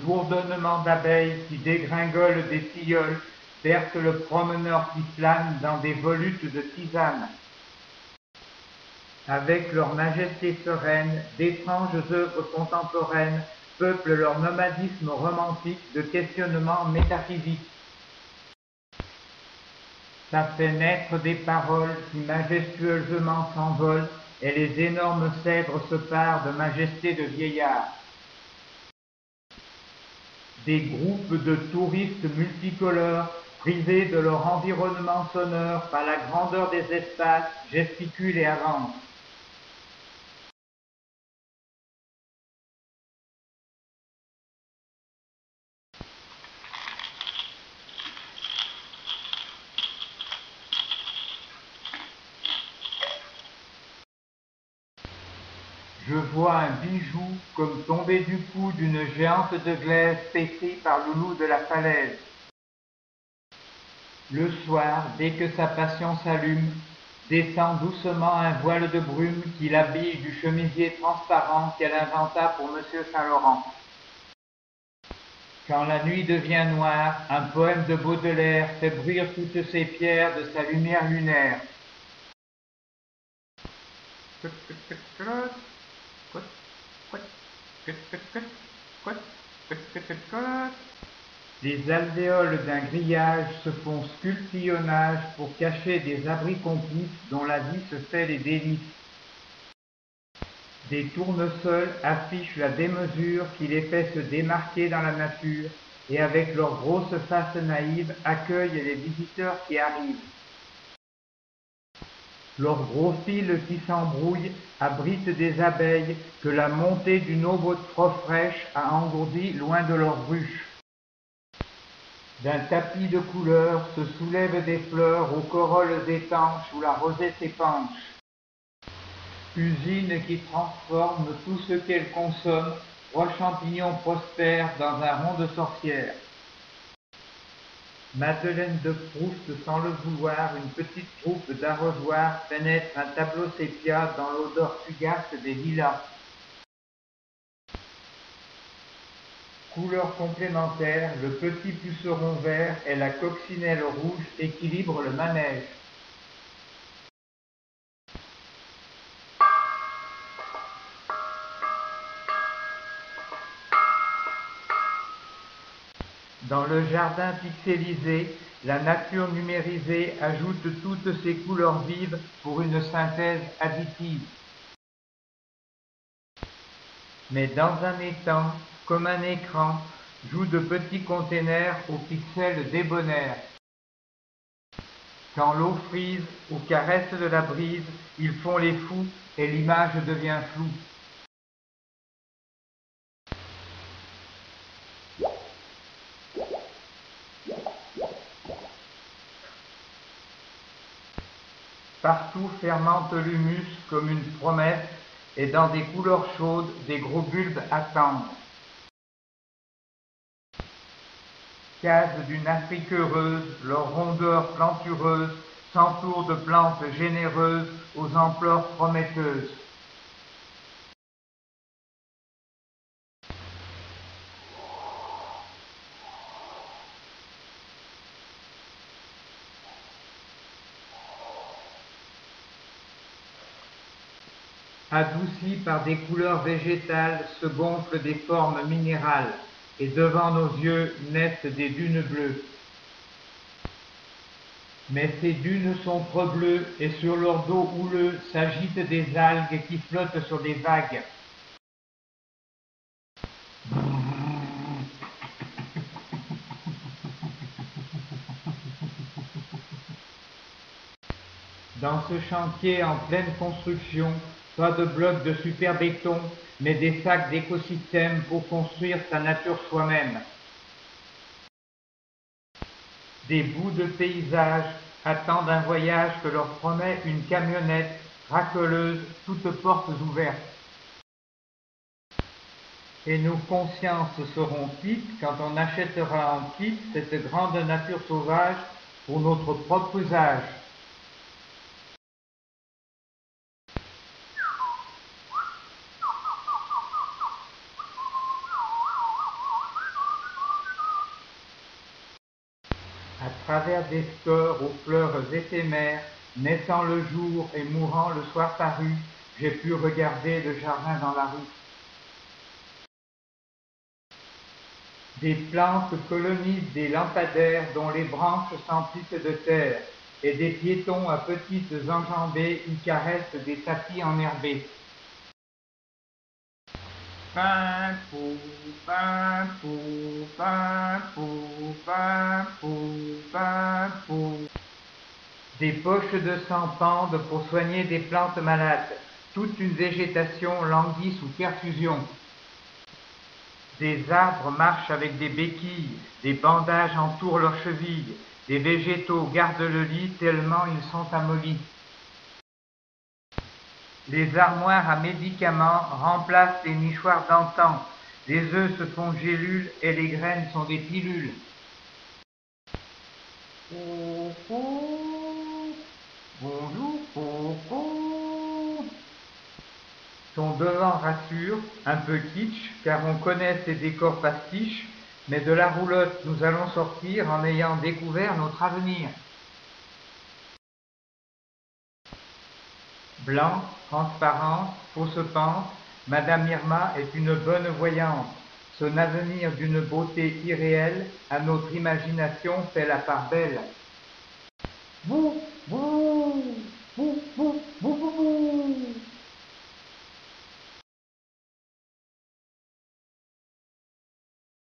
bourdonnement d'abeilles qui dégringolent des tilleuls berce le promeneur qui flâne dans des volutes de tisane. Avec leur majesté sereine, d'étranges œuvres contemporaines peuplent leur nomadisme romantique de questionnements métaphysiques. Ça fait naître des paroles qui majestueusement s'envolent et les énormes cèdres se parent de majesté de vieillard. Des groupes de touristes multicolores, privés de leur environnement sonore par la grandeur des espaces, gesticulent et avancent. Je vois un bijou comme tombé du cou d'une géante de glaise pétrie par le loup de la falaise. Le soir, dès que sa passion s'allume, descend doucement un voile de brume qui l'habille du chemisier transparent qu'elle inventa pour Monsieur Saint-Laurent. Quand la nuit devient noire, un poème de Baudelaire fait bruire toutes ces pierres de sa lumière lunaire. Les alvéoles d'un grillage se font sculpillonnage pour cacher des abris complices dont la vie se fait les délices. Des tournesols affichent la démesure qui les fait se démarquer dans la nature et avec leurs grosses faces naïves accueillent les visiteurs qui arrivent. Leurs gros fils qui s'embrouillent abritent des abeilles que la montée d'une aube trop fraîche a engourdies loin de leurs ruches. D'un tapis de couleurs se soulèvent des fleurs aux corolles étanches où la rosée s'épanche. Usine qui transforme tout ce qu'elle consomme, roi champignon prospère dans un rond de sorcière. Madeleine de Proust, sans le vouloir, une petite troupe d'arrosoirs pénètre un tableau sépia dans l'odeur fugace des lilas. Couleur complémentaire, le petit puceron vert et la coccinelle rouge équilibrent le manège. Dans le jardin pixelisé, la nature numérisée ajoute toutes ses couleurs vives pour une synthèse additive. Mais dans un étang, comme un écran, jouent de petits containers aux pixels débonnaires. Quand l'eau frise ou caresse de la brise, ils font les fous et l'image devient floue. Partout fermente l'humus comme une promesse, et dans des couleurs chaudes, des gros bulbes attendent. Cases d'une Afrique heureuse, leurs rondeurs plantureuses s'entourent de plantes généreuses aux ampleurs prometteuses. Adoucies par des couleurs végétales se gonflent des formes minérales, et devant nos yeux naissent des dunes bleues. Mais ces dunes sont trop bleues et sur leur dos houleux s'agitent des algues qui flottent sur des vagues. Dans ce chantier en pleine construction, pas de blocs de super-béton, mais des sacs d'écosystèmes pour construire sa nature soi-même. Des bouts de paysage attendent un voyage que leur promet une camionnette raceleuse, toutes portes ouvertes. Et nos consciences seront quittes quand on achètera en kit cette grande nature sauvage pour notre propre usage. À travers des stores aux fleurs éphémères, naissant le jour et mourant le soir paru, j'ai pu regarder le jardin dans la rue. Des plantes colonisent des lampadaires dont les branches s'emplissent de terre, et des piétons à petites enjambées y caressent des tapis enherbés. Pimpou, pimpou, pimpou, pimpou, pimpou. Des poches de sang pendent pour soigner des plantes malades. Toute une végétation languit sous perfusion. Des arbres marchent avec des béquilles, des bandages entourent leurs chevilles, des végétaux gardent le lit tellement ils sont amollis. Les armoires à médicaments remplacent les nichoirs d'antan, les œufs se font gélules et les graines sont des pilules. Coucou, bonjour, coucou. Son devant rassure, un peu kitsch, car on connaît ces décors pastiches, mais de la roulotte nous allons sortir en ayant découvert notre avenir. Blanc, transparente, fausse pente, Madame Irma est une bonne voyante. Son avenir d'une beauté irréelle, à notre imagination fait la part belle. Bouh!